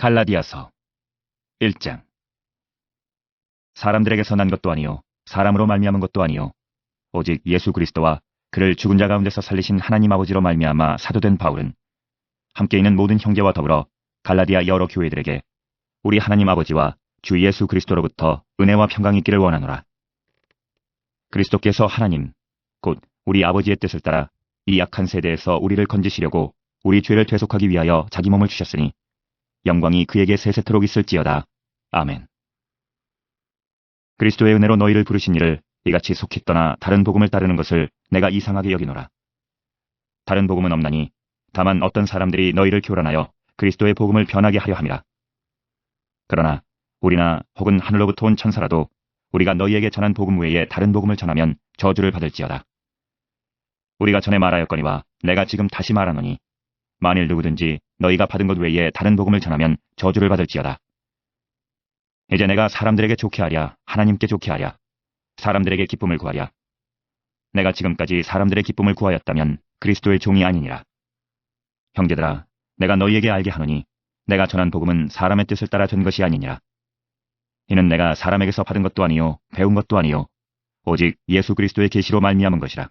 갈라디아서 1장. 사람들에게서 난 것도 아니요 사람으로 말미암은 것도 아니요 오직 예수 그리스도와 그를 죽은 자 가운데서 살리신 하나님 아버지로 말미암아 사도된 바울은 함께 있는 모든 형제와 더불어 갈라디아 여러 교회들에게 우리 하나님 아버지와 주 예수 그리스도로부터 은혜와 평강이 있기를 원하노라. 그리스도께서 하나님 곧 우리 아버지의 뜻을 따라 이 악한 세대에서 우리를 건지시려고 우리 죄를 퇴속하기 위하여 자기 몸을 주셨으니 영광이 그에게 세세토록 있을지어다. 아멘. 그리스도의 은혜로 너희를 부르신 이를 이같이 속히 떠나 다른 복음을 따르는 것을 내가 이상하게 여기노라. 다른 복음은 없나니 다만 어떤 사람들이 너희를 교란하여 그리스도의 복음을 변하게 하려 함이라. 그러나 우리나 혹은 하늘로부터 온 천사라도 우리가 너희에게 전한 복음 외에 다른 복음을 전하면 저주를 받을지어다. 우리가 전에 말하였거니와 내가 지금 다시 말하노니 만일 누구든지 너희가 받은 것 외에 다른 복음을 전하면 저주를 받을지어다. 이제 내가 사람들에게 좋게 하랴 하나님께 좋게 하랴 사람들에게 기쁨을 구하랴. 내가 지금까지 사람들의 기쁨을 구하였다면 그리스도의 종이 아니니라. 형제들아, 내가 너희에게 알게 하노니 내가 전한 복음은 사람의 뜻을 따라 된 것이 아니니라. 이는 내가 사람에게서 받은 것도 아니요 배운 것도 아니요 오직 예수 그리스도의 계시로 말미암은 것이라.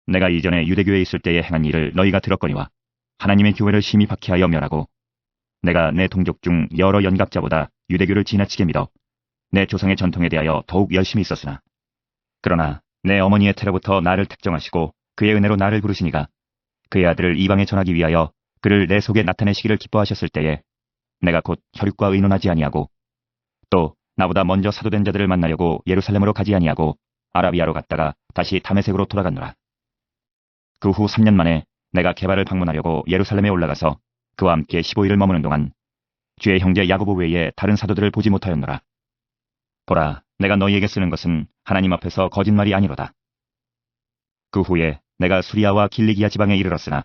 내가 이전에 유대교에 있을 때에 행한 일을 너희가 들었거니와 하나님의 교회를 심히 박해하여 멸하고 내가 내 동족 중 여러 연갑자보다 유대교를 지나치게 믿어 내 조상의 전통에 대하여 더욱 열심히 있었으나 그러나 내 어머니의 태로부터 나를 택정하시고 그의 은혜로 나를 부르시니가 그의 아들을 이방에 전하기 위하여 그를 내 속에 나타내시기를 기뻐하셨을 때에 내가 곧 혈육과 의논하지 아니하고 또 나보다 먼저 사도된 자들을 만나려고 예루살렘으로 가지 아니하고 아라비아로 갔다가 다시 다메섹으로 돌아갔노라. 그 후 3년 만에 내가 게바를 방문하려고 예루살렘에 올라가서 그와 함께 15일을 머무는 동안 주의 형제 야고보 외에 다른 사도들을 보지 못하였노라. 보라, 내가 너희에게 쓰는 것은 하나님 앞에서 거짓말이 아니로다. 그 후에 내가 수리아와 길리기아 지방에 이르렀으나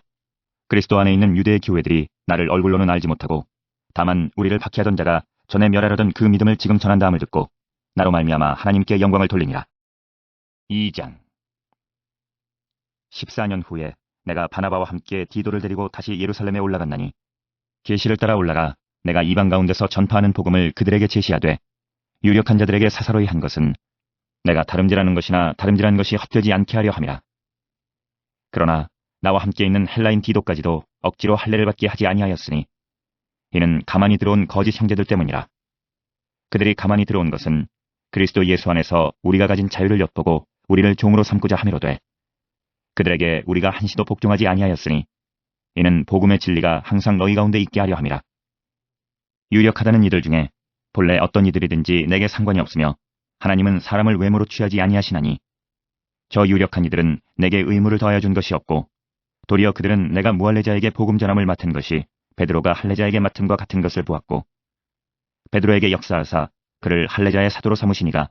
그리스도 안에 있는 유대의 교회들이 나를 얼굴로는 알지 못하고 다만 우리를 박해하던 자가 전에 멸하려던 그 믿음을 지금 전한다함을 듣고 나로 말미암아 하나님께 영광을 돌리니라. 2장. 14년 후에 내가 바나바와 함께 디도를 데리고 다시 예루살렘에 올라갔나니 계시를 따라 올라가 내가 이방 가운데서 전파하는 복음을 그들에게 제시하되 유력한 자들에게 사사로이 한 것은 내가 다름질하는 것이나 다름질한 것이 헛되지 않게 하려 함이라. 그러나 나와 함께 있는 헬라인 디도까지도 억지로 할례를 받게 하지 아니하였으니 이는 가만히 들어온 거짓 형제들 때문이라. 그들이 가만히 들어온 것은 그리스도 예수 안에서 우리가 가진 자유를 엿보고 우리를 종으로 삼고자 함이로되 그들에게 우리가 한시도 복종하지 아니하였으니 이는 복음의 진리가 항상 너희 가운데 있게 하려 함이라. 유력하다는 이들 중에 본래 어떤 이들이든지 내게 상관이 없으며 하나님은 사람을 외모로 취하지 아니하시나니 저 유력한 이들은 내게 의무를 더하여 준 것이 없고 도리어 그들은 내가 무할례자에게 복음 전함을 맡은 것이 베드로가 할례자에게 맡음과 같은 것을 보았고 베드로에게 역사하사 그를 할례자의 사도로 삼으시니가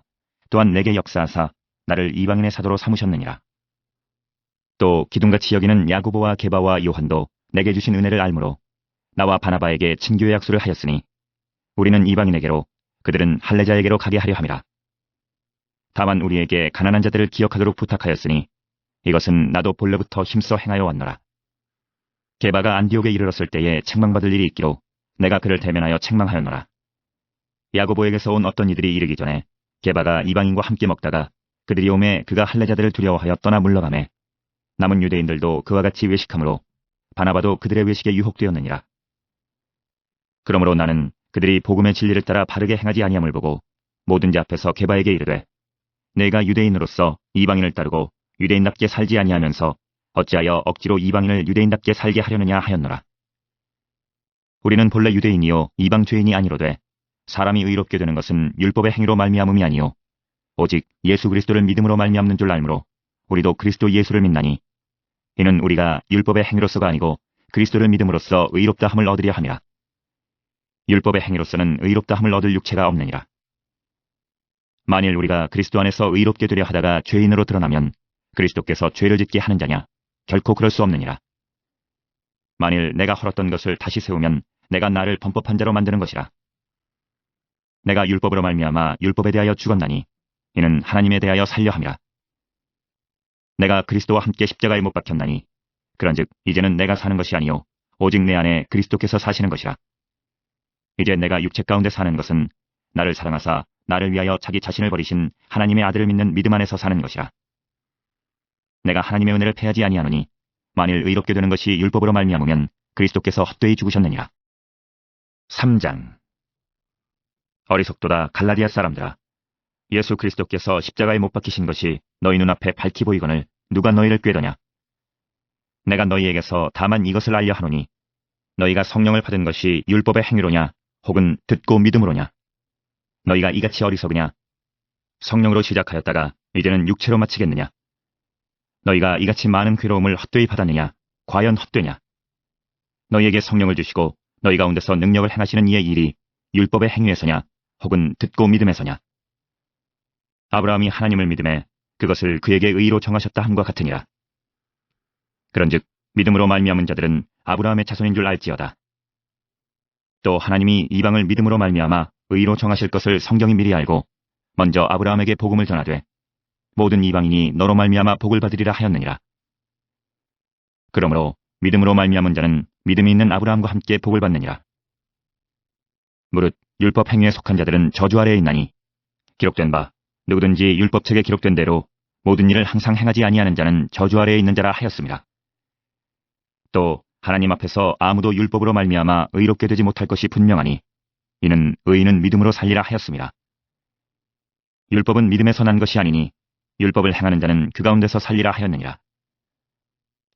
또한 내게 역사하사 나를 이방인의 사도로 삼으셨느니라. 또 기둥같이 여기는 야고보와 게바와 요한도 내게 주신 은혜를 알므로 나와 바나바에게 친교의 약속을 하였으니 우리는 이방인에게로 그들은 할례자에게로 가게 하려 함이라. 다만 우리에게 가난한 자들을 기억하도록 부탁하였으니 이것은 나도 본래부터 힘써 행하여 왔노라. 게바가 안디옥에 이르렀을 때에 책망받을 일이 있기로 내가 그를 대면하여 책망하였노라. 야고보에게서 온 어떤 이들이 이르기 전에 게바가 이방인과 함께 먹다가 그들이 오매 그가 할례자들을 두려워하여 떠나 물러가매 남은 유대인들도 그와 같이 외식하므로 바나바도 그들의 외식에 유혹되었느니라. 그러므로 나는 그들이 복음의 진리를 따라 바르게 행하지 아니함을 보고 모든 자 앞에서 게바에게 이르되 내가 유대인으로서 이방인을 따르고 유대인답게 살지 아니하면서 어찌하여 억지로 이방인을 유대인답게 살게 하려느냐 하였노라. 우리는 본래 유대인이요 이방 죄인이 아니로되 사람이 의롭게 되는 것은 율법의 행위로 말미암음이 아니요 오직 예수 그리스도를 믿음으로 말미암는 줄 알므로 우리도 그리스도 예수를 믿나니 이는 우리가 율법의 행위로서가 아니고 그리스도를 믿음으로써 의롭다함을 얻으려 함이라. 율법의 행위로서는 의롭다함을 얻을 육체가 없느니라. 만일 우리가 그리스도 안에서 의롭게 되려 하다가 죄인으로 드러나면 그리스도께서 죄를 짓게 하는 자냐? 결코 그럴 수 없느니라. 만일 내가 헐었던 것을 다시 세우면 내가 나를 범법한 자로 만드는 것이라. 내가 율법으로 말미암아 율법에 대하여 죽었나니 이는 하나님에 대하여 살려 함이라. 내가 그리스도와 함께 십자가에 못 박혔나니 그런즉 이제는 내가 사는 것이 아니요 오직 내 안에 그리스도께서 사시는 것이라. 이제 내가 육체 가운데 사는 것은 나를 사랑하사 나를 위하여 자기 자신을 버리신 하나님의 아들을 믿는 믿음 안에서 사는 것이라. 내가 하나님의 은혜를 패하지 아니하노니 만일 의롭게 되는 것이 율법으로 말미암으면 그리스도께서 헛되이 죽으셨느니라. 3장. 어리석도다 갈라디아 사람들아, 예수 그리스도께서 십자가에 못 박히신 것이 너희 눈앞에 밝히 보이거늘 누가 너희를 꾀더냐? 내가 너희에게서 다만 이것을 알려 하노니 너희가 성령을 받은 것이 율법의 행위로냐 혹은 듣고 믿음으로냐? 너희가 이같이 어리석으냐? 성령으로 시작하였다가 이제는 육체로 마치겠느냐? 너희가 이같이 많은 괴로움을 헛되이 받았느냐? 과연 헛되냐? 너희에게 성령을 주시고 너희 가운데서 능력을 행하시는 이의 일이 율법의 행위에서냐 혹은 듣고 믿음에서냐? 아브라함이 하나님을 믿음에 그것을 그에게 의로 정하셨다 함과 같으니라. 그런즉 믿음으로 말미암은 자들은 아브라함의 자손인 줄 알지어다. 또 하나님이 이방을 믿음으로 말미암아 의로 정하실 것을 성경이 미리 알고 먼저 아브라함에게 복음을 전하되 모든 이방인이 너로 말미암아 복을 받으리라 하였느니라. 그러므로 믿음으로 말미암은 자는 믿음이 있는 아브라함과 함께 복을 받느니라. 무릇 율법 행위에 속한 자들은 저주 아래에 있나니 기록된 바 누구든지 율법책에 기록된 대로 모든 일을 항상 행하지 아니하는 자는 저주 아래에 있는 자라 하였습니다. 또 하나님 앞에서 아무도 율법으로 말미암아 의롭게 되지 못할 것이 분명하니 이는 의인은 믿음으로 살리라 하였습니다. 율법은 믿음에서 난 것이 아니니 율법을 행하는 자는 그 가운데서 살리라 하였느니라.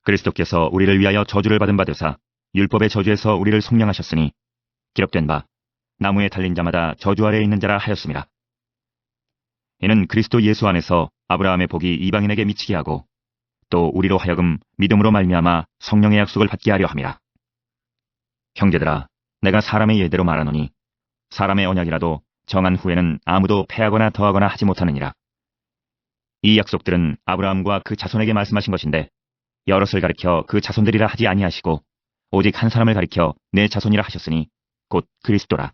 그리스도께서 우리를 위하여 저주를 받은 바 되사 율법의 저주에서 우리를 속량하셨으니 기록된 바 나무에 달린 자마다 저주 아래에 있는 자라 하였습니다. 이는 그리스도 예수 안에서 아브라함의 복이 이방인에게 미치게 하고 또 우리로 하여금 믿음으로 말미암아 성령의 약속을 받게 하려 함이라. 형제들아, 내가 사람의 예대로 말하노니 사람의 언약이라도 정한 후에는 아무도 패하거나 더하거나 하지 못하느니라. 이 약속들은 아브라함과 그 자손에게 말씀하신 것인데 여럿을 가리켜 그 자손들이라 하지 아니하시고 오직 한 사람을 가리켜 내 자손이라 하셨으니 곧 그리스도라.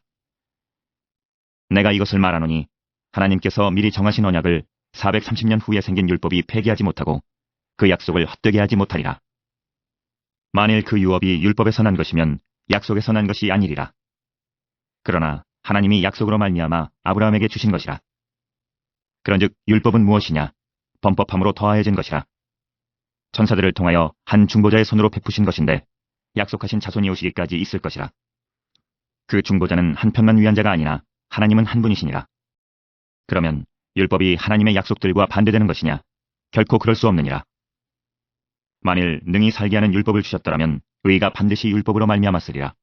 내가 이것을 말하노니 하나님께서 미리 정하신 언약을 430년 후에 생긴 율법이 폐기하지 못하고 그 약속을 헛되게 하지 못하리라. 만일 그 유업이 율법에서 난 것이면 약속에서 난 것이 아니리라. 그러나 하나님이 약속으로 말미암아 아브라함에게 주신 것이라. 그런즉 율법은 무엇이냐? 범법함으로 더하여진 것이라. 천사들을 통하여 한 중보자의 손으로 베푸신 것인데 약속하신 자손이 오시기까지 있을 것이라. 그 중보자는 한편만 위한 자가 아니나 하나님은 한 분이시니라. 그러면 율법이 하나님의 약속들과 반대되는 것이냐? 결코 그럴 수 없느니라. 만일 능히 살게 하는 율법을 주셨더라면 의가 반드시 율법으로 말미암았으리라.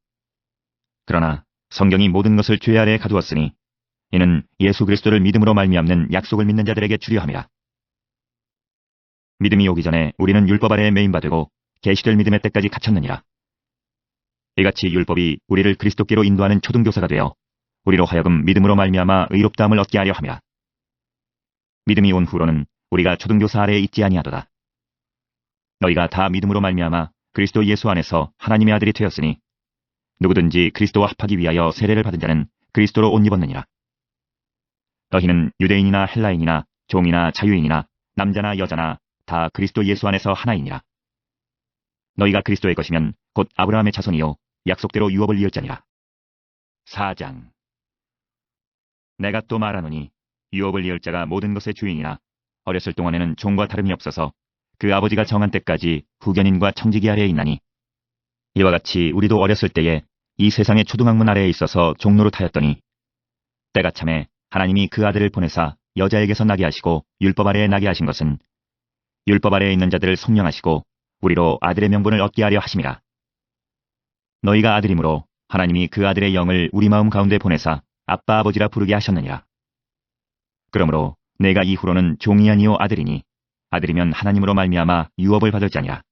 그러나 성경이 모든 것을 죄 아래에 가두었으니 이는 예수 그리스도를 믿음으로 말미암는 약속을 믿는 자들에게 주려 함이라. 믿음이 오기 전에 우리는 율법 아래에 매인받고 계시될 믿음의 때까지 갇혔느니라. 이같이 율법이 우리를 그리스도께로 인도하는 초등교사가 되어 우리로 하여금 믿음으로 말미암아 의롭다함을 얻게 하려 함이라. 믿음이 온 후로는 우리가 초등교사 아래에 있지 아니하도다. 너희가 다 믿음으로 말미암아 그리스도 예수 안에서 하나님의 아들이 되었으니 누구든지 그리스도와 합하기 위하여 세례를 받은 자는 그리스도로 옷 입었느니라. 너희는 유대인이나 헬라인이나 종이나 자유인이나 남자나 여자나 다 그리스도 예수 안에서 하나이니라. 너희가 그리스도의 것이면 곧 아브라함의 자손이요 약속대로 유업을 이을 자니라. 4장. 내가 또 말하노니 유업을 이을 자가 모든 것의 주인이나 어렸을 동안에는 종과 다름이 없어서 그 아버지가 정한 때까지 후견인과 청지기 아래에 있나니 이와 같이 우리도 어렸을 때에 이 세상의 초등학문 아래에 있어서 종노릇하였더니 때가 참에 하나님이 그 아들을 보내사 여자에게서 나게 하시고 율법 아래에 나게 하신 것은 율법 아래에 있는 자들을 속량하시고 우리로 아들의 명분을 얻게 하려 하심이라. 너희가 아들이므로 하나님이 그 아들의 영을 우리 마음 가운데 보내사 아빠 아버지라 부르게 하셨느니라. 그러므로 내가 이후로는 종이 아니요 아들이니 아들이면 하나님으로 말미암아 유업을 받을 자니라.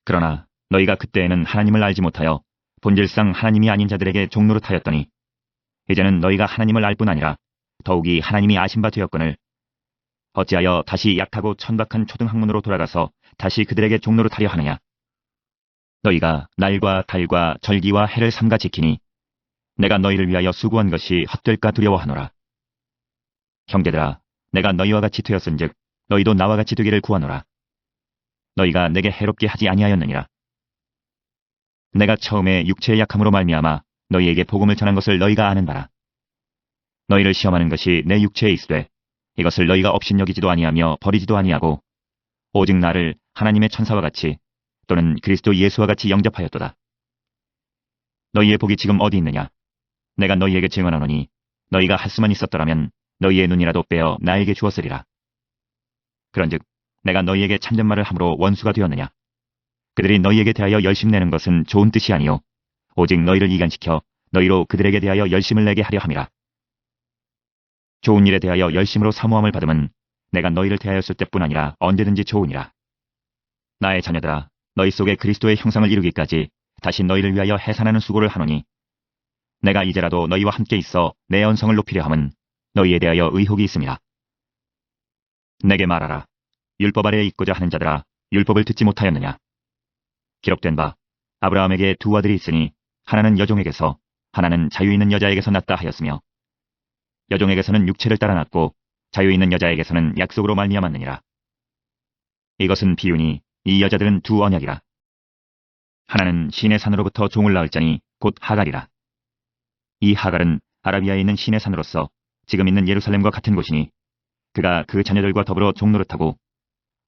그러나 너희가 그때에는 하나님을 알지 못하여 본질상 하나님이 아닌 자들에게 종노릇하였더니 이제는 너희가 하나님을 알 뿐 아니라 더욱이 하나님이 아신 바 되었거늘 어찌하여 다시 약하고 천박한 초등학문으로 돌아가서 다시 그들에게 종노릇하려 하느냐. 너희가 날과 달과 절기와 해를 삼가 지키니 내가 너희를 위하여 수고한 것이 헛될까 두려워하노라. 형제들아, 내가 너희와 같이 되었은즉 너희도 나와 같이 되기를 구하노라. 너희가 내게 해롭게 하지 아니하였느니라. 내가 처음에 육체의 약함으로 말미암아 너희에게 복음을 전한 것을 너희가 아는 바라. 너희를 시험하는 것이 내 육체에 있으되 이것을 너희가 업신여기지도 아니하며 버리지도 아니하고 오직 나를 하나님의 천사와 같이 또는 그리스도 예수와 같이 영접하였도다. 너희의 복이 지금 어디 있느냐? 내가 너희에게 증언하노니 너희가 할 수만 있었더라면 너희의 눈이라도 빼어 나에게 주었으리라. 그런즉 내가 너희에게 참전말을 함으로 원수가 되었느냐? 그들이 너희에게 대하여 열심 내는 것은 좋은 뜻이 아니요 오직 너희를 이간시켜 너희로 그들에게 대하여 열심을 내게 하려 함이라. 좋은 일에 대하여 열심으로 사모함을 받음은 내가 너희를 대하였을 때뿐 아니라 언제든지 좋으니라. 나의 자녀들아, 너희 속에 그리스도의 형상을 이루기까지 다시 너희를 위하여 해산하는 수고를 하노니 내가 이제라도 너희와 함께 있어 내 언성을 높이려 함은 너희에 대하여 의혹이 있음이라. 내게 말하라. 율법 아래에 있고자 하는 자들아, 율법을 듣지 못하였느냐? 기록된 바 아브라함에게 두 아들이 있으니 하나는 여종에게서 하나는 자유 있는 여자에게서 났다 하였으며 여종에게서는 육체를 따라 났고 자유 있는 여자에게서는 약속으로 말미암았느니라. 이것은 비유니 이 여자들은 두 언약이라. 하나는 시내 산으로부터 종을 낳을 자니 곧 하갈이라. 이 하갈은 아라비아에 있는 시내 산으로서 지금 있는 예루살렘과 같은 곳이니 그가 그 자녀들과 더불어 종노릇하고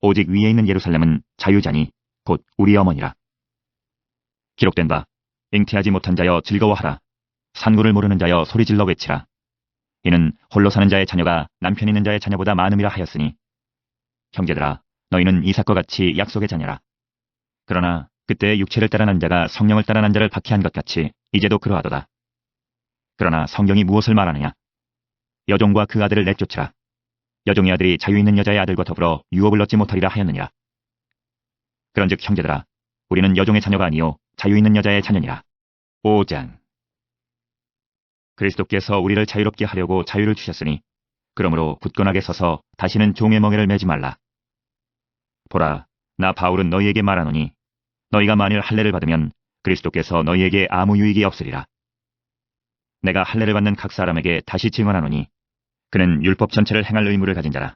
오직 위에 있는 예루살렘은 자유자니 곧 우리 어머니라. 기록된 바 잉태하지 못한 자여 즐거워하라. 산구를 모르는 자여 소리질러 외치라. 이는 홀로 사는 자의 자녀가 남편 있는 자의 자녀보다 많음이라 하였으니 형제들아 너희는 이삭과 같이 약속의 자녀라. 그러나 그때 육체를 따라 난 자가 성령을 따라 난 자를 박해한 것 같이 이제도 그러하도다. 그러나 성경이 무엇을 말하느냐? 여종과 그 아들을 내쫓으라. 여종의 아들이 자유 있는 여자의 아들과 더불어 유업을 얻지 못하리라 하였느니라. 그런즉 형제들아 우리는 여종의 자녀가 아니요 자유 있는 여자의 자녀니라. 5장. 그리스도께서 우리를 자유롭게 하려고 자유를 주셨으니 그러므로 굳건하게 서서 다시는 종의 멍에를 매지 말라. 보라, 나 바울은 너희에게 말하노니 너희가 만일 할례를 받으면 그리스도께서 너희에게 아무 유익이 없으리라. 내가 할례를 받는 각 사람에게 다시 증언하노니 그는 율법 전체를 행할 의무를 가진 자라.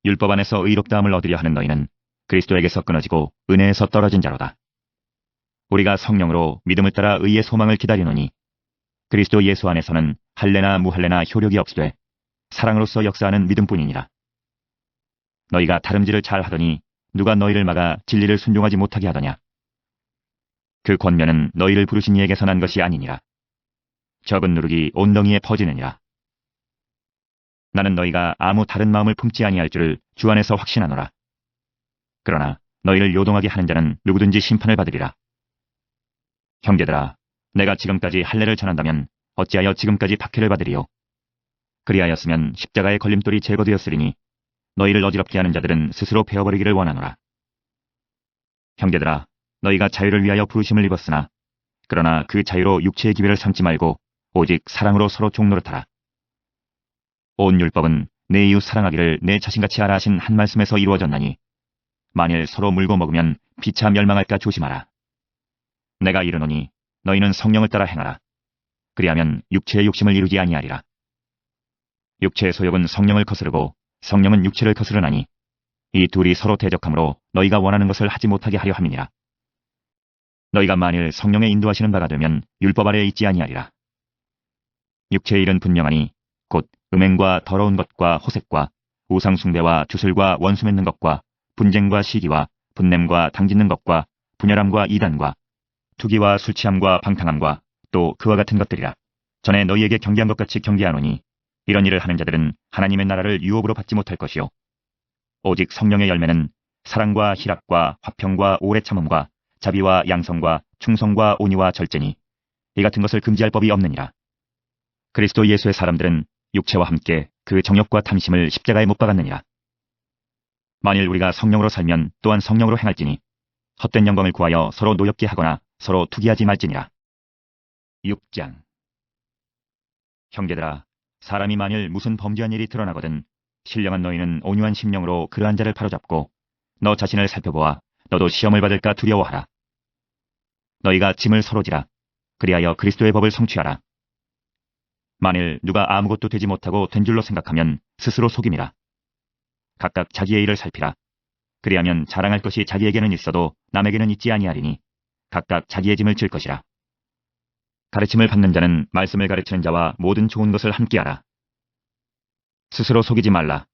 율법 안에서 의롭다함을 얻으려 하는 너희는 그리스도에게서 끊어지고 은혜에서 떨어진 자로다. 우리가 성령으로 믿음을 따라 의의 소망을 기다리노니 그리스도 예수 안에서는 할례나 무할례나 효력이 없으되 사랑으로서 역사하는 믿음뿐이니라. 너희가 다름질을 잘 하더니 누가 너희를 막아 진리를 순종하지 못하게 하더냐? 그 권면은 너희를 부르신 이에게서 난 것이 아니니라. 적은 누룩이 온덩이에 퍼지느니라. 나는 너희가 아무 다른 마음을 품지 아니할 줄을 주 안에서 확신하노라. 그러나 너희를 요동하게 하는 자는 누구든지 심판을 받으리라. 형제들아, 내가 지금까지 할례를 전한다면 어찌하여 지금까지 박해를 받으리요? 그리하였으면 십자가의 걸림돌이 제거되었으리니 너희를 어지럽게 하는 자들은 스스로 베어버리기를 원하노라. 형제들아, 너희가 자유를 위하여 부르심을 입었으나 그러나 그 자유로 육체의 기회를 삼지 말고 오직 사랑으로 서로 종노릇하라. 온 율법은 내 이웃 사랑하기를 내 자신같이 하라 하신 한 말씀에서 이루어졌나니 만일 서로 물고 먹으면 피차 멸망할까 조심하라. 내가 이르노니 너희는 성령을 따라 행하라. 그리하면 육체의 욕심을 이루지 아니하리라. 육체의 소욕은 성령을 거스르고 성령은 육체를 거스르나니 이 둘이 서로 대적하므로 너희가 원하는 것을 하지 못하게 하려 함이니라. 너희가 만일 성령의 인도하시는 바가 되면 율법 아래에 있지 아니하리라. 육체의 일은 분명하니 곧 음행과 더러운 것과 호색과 우상숭배와 주술과 원수 맺는 것과 분쟁과 시기와 분냄과 당짓는 것과 분열함과 이단과 투기와 술취함과 방탕함과 또 그와 같은 것들이라. 전에 너희에게 경계한 것 같이 경계하노니 이런 일을 하는 자들은 하나님의 나라를 유업으로 받지 못할 것이요 오직 성령의 열매는 사랑과 희락과 화평과 오래 참음과 자비와 양성과 충성과 온유와 절제니 이 같은 것을 금지할 법이 없느니라. 그리스도 예수의 사람들은 육체와 함께 그 정욕과 탐심을 십자가에 못 박았느니라. 만일 우리가 성령으로 살면 또한 성령으로 행할지니 헛된 영광을 구하여 서로 노엽게 하거나 서로 투기하지 말지니라. 6장. 형제들아, 사람이 만일 무슨 범죄한 일이 드러나거든 신령한 너희는 온유한 심령으로 그러한 자를 바로잡고 너 자신을 살펴보아 너도 시험을 받을까 두려워하라. 너희가 짐을 서로 지라. 그리하여 그리스도의 법을 성취하라. 만일 누가 아무것도 되지 못하고 된 줄로 생각하면 스스로 속임이라. 각각 자기의 일을 살피라. 그리하면 자랑할 것이 자기에게는 있어도 남에게는 있지 아니하리니 각각 자기의 짐을 질 것이라. 가르침을 받는 자는 말씀을 가르치는 자와 모든 좋은 것을 함께하라. 스스로 속이지 말라.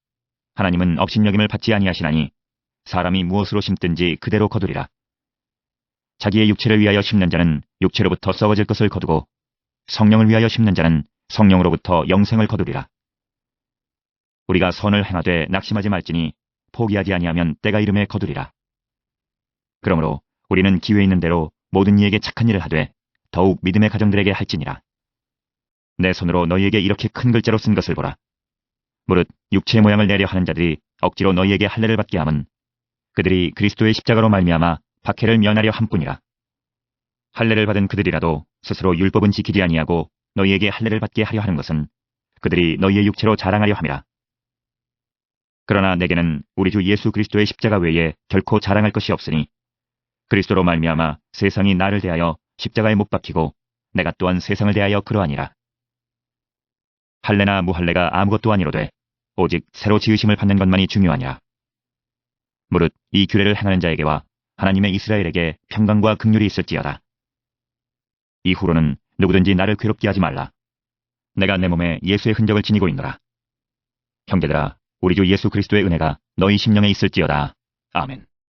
하나님은 업신여김을 받지 아니하시나니 사람이 무엇으로 심든지 그대로 거두리라. 자기의 육체를 위하여 심는 자는 육체로부터 썩어질 것을 거두고 성령을 위하여 심는 자는 성령으로부터 영생을 거두리라. 우리가 선을 행하되 낙심하지 말지니 포기하지 아니하면 때가 이름에 거두리라. 그러므로 우리는 기회 있는 대로 모든 이에게 착한 일을 하되 더욱 믿음의 가정들에게 할지니라. 내 손으로 너희에게 이렇게 큰 글자로 쓴 것을 보라. 무릇 육체의 모양을 내려 하는 자들이 억지로 너희에게 할례를 받게 함은 그들이 그리스도의 십자가로 말미암아 박해를 면하려 함뿐이라. 할례를 받은 그들이라도 스스로 율법은 지키지 아니하고 너희에게 할례를 받게 하려 하는 것은 그들이 너희의 육체로 자랑하려 함이라. 그러나 내게는 우리 주 예수 그리스도의 십자가 외에 결코 자랑할 것이 없으니 그리스도로 말미암아 세상이 나를 대하여 십자가에 못 박히고 내가 또한 세상을 대하여 그러하니라. 할례나 무할례가 아무것도 아니로되 오직 새로 지으심을 받는 것만이 중요하니라. 무릇 이 규례를 행하는 자에게와 하나님의 이스라엘에게 평강과 긍휼이 있을지어다. 이후로는 누구든지 나를 괴롭게 하지 말라. 내가 내 몸에 예수의 흔적을 지니고 있노라. 형제들아, 우리 주 예수 그리스도의 은혜가 너희 심령에 있을지어다. 아멘.